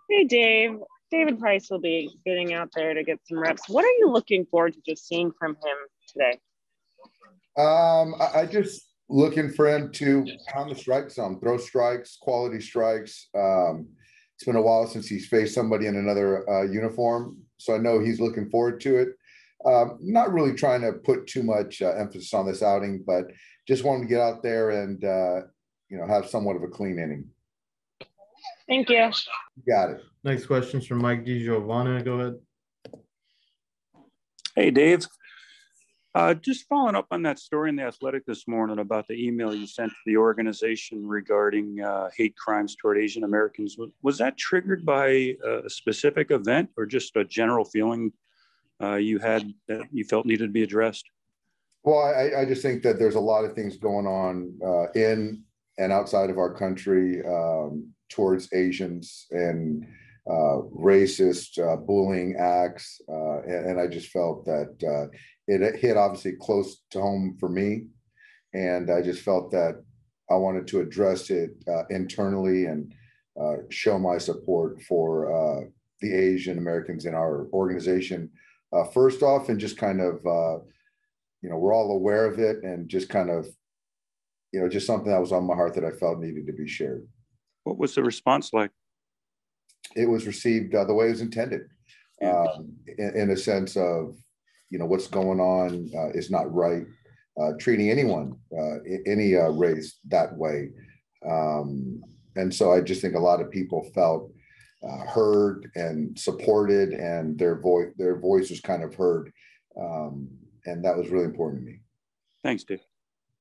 Hey, Dave. David Price will be getting out there to get some reps. What are you looking forward to just seeing from him today? I just looking for him to pound the strike zone, throw strikes, quality strikes. It's been a while since he's faced somebody in another uniform, so I know he's looking forward to it. Not really trying to put too much emphasis on this outing, but just wanted to get out there and have somewhat of a clean inning. Thank you. Got it. Next question's from Mike DiGiovanna. Go ahead. Hey, Dave. Just following up on that story in The Athletic this morning about the email you sent to the organization regarding hate crimes toward Asian Americans. Was that triggered by a specific event or just a general feeling you had that you felt needed to be addressed? Well, I just think that there's a lot of things going on in and outside of our country towards Asians and racist bullying acts. And I just felt that it hit obviously close to home for me. And I just felt that I wanted to address it internally and show my support for the Asian Americans in our organization. First off, and just kind of, we're all aware of it and just kind of, just something that was on my heart that I felt needed to be shared. What was the response like? It was received the way it was intended, in a sense of, what's going on is not right. Treating anyone, any race that way. And so I just think a lot of people felt heard and supported, and their voice was kind of heard. And that was really important to me. Thanks, Dave.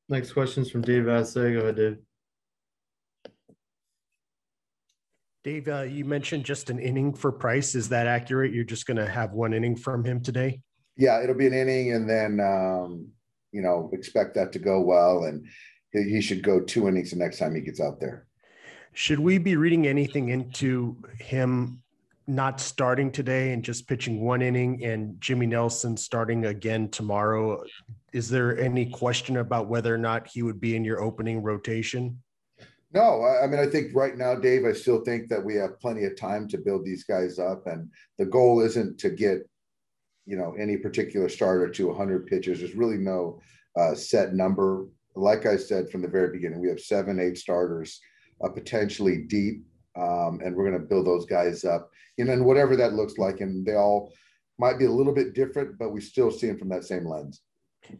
Next question's from Dave Assay. Go ahead, Dave. Dave, you mentioned just an inning for Price. Is that accurate? You're just going to have one inning from him today? Yeah, it'll be an inning, and then, expect that to go well. And he should go 2 innings the next time he gets out there. Should we be reading anything into him not starting today and just pitching 1 inning and Jimmy Nelson starting again tomorrow? Is there any question about whether or not he would be in your opening rotation? No, I think right now, Dave, I still think that we have plenty of time to build these guys up. And the goal isn't to get, any particular starter to 100 pitches. There's really no set number. Like I said from the very beginning, we have 7, 8 starters, potentially deep. And we're going to build those guys up, and whatever that looks like. And they all might be a little bit different, but we still see them from that same lens.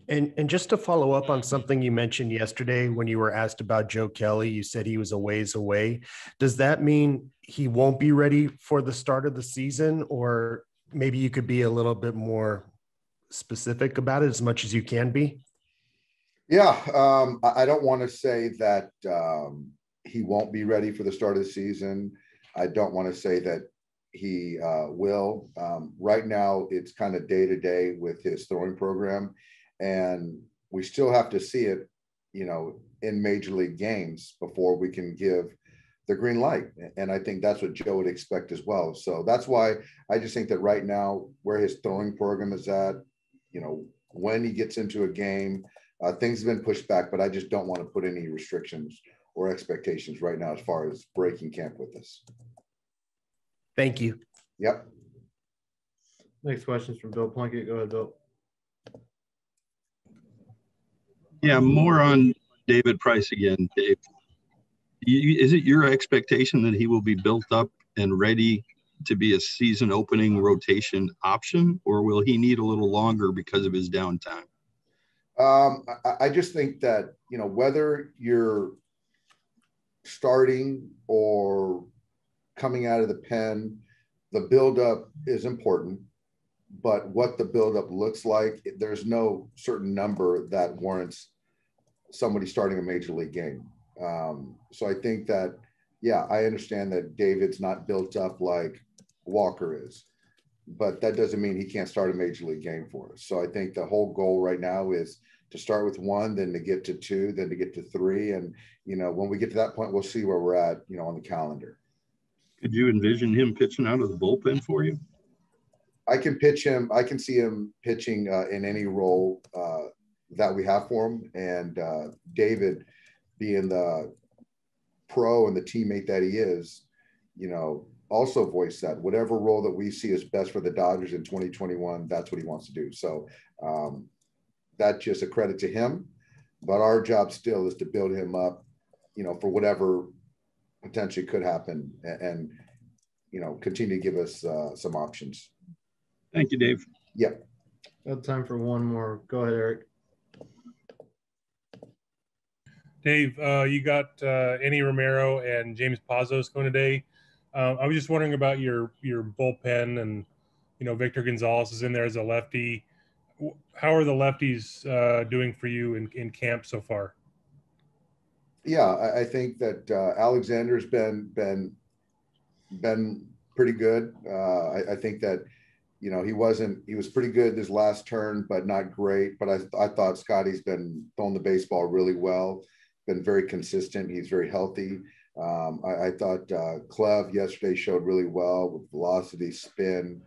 And just to follow up on something you mentioned yesterday when you were asked about Joe Kelly, you said he was a ways away. Does that mean he won't be ready for the start of the season? Or maybe you could be a little bit more specific about it as much as you can be? Yeah, I don't want to say that he won't be ready for the start of the season. I don't want to say that he will. Right now, it's kind of day to day with his throwing program. And we still have to see it, in major league games before we can give the green light. And I think that's what Joe would expect as well. So that's why I just think that right now, where his throwing program is at, when he gets into a game, things have been pushed back, but I just don't want to put any restrictions or expectations right now as far as breaking camp with us. Thank you. Yep. Next question is from Bill Plunkett. Go ahead, Bill. Yeah, more on David Price again, Dave. Is it your expectation that he will be built up and ready to be a season opening rotation option, or will he need a little longer because of his downtime? I just think that, whether you're starting or coming out of the pen, the buildup is important. But what the buildup looks like, there's no certain number that warrants somebody starting a major league game. So I think that, yeah, I understand that David's not built up like Walker is, but that doesn't mean he can't start a major league game for us. So I think the whole goal right now is to start with 1, then to get to 2, then to get to 3. And, when we get to that point, we'll see where we're at, on the calendar. Could you envision him pitching out of the bullpen for you? I can pitch him. I can see him pitching in any role that we have for him. And David, being the pro and the teammate that he is, also voiced that whatever role that we see as best for the Dodgers in 2021, that's what he wants to do. So that's just a credit to him. But our job still is to build him up, for whatever potentially could happen, and continue to give us some options. Thank you, Dave. Yep. Got time for one more. Go ahead, Eric. Dave, you got Andy Romero and James Pazos going today. I was just wondering about your bullpen, and Victor Gonzalez is in there as a lefty. How are the lefties doing for you in camp so far? Yeah, I think that Alexander's been pretty good. I think that he was pretty good this last turn, but not great. But I thought Scotty's been throwing the baseball really well, been very consistent. He's very healthy. I thought Clev yesterday showed really well with velocity, spin.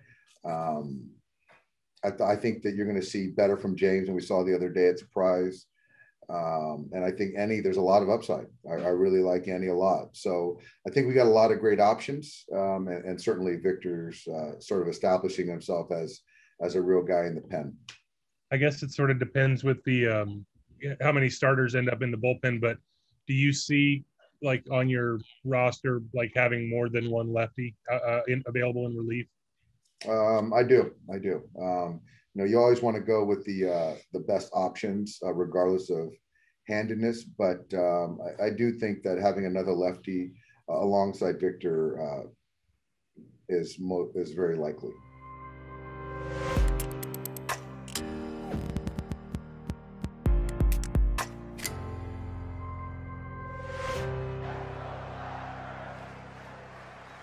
I think that you're going to see better from James than we saw the other day at Surprise. And I think Andy, there's a lot of upside. I really like Andy a lot. So I think we got a lot of great options. And certainly Victor's sort of establishing himself as a real guy in the pen. I guess it sort of depends with the how many starters end up in the bullpen, but do you see like on your roster, like having more than one lefty available in relief? I do. You always want to go with the best options, regardless of handedness. But I do think that having another lefty alongside Victor is very likely.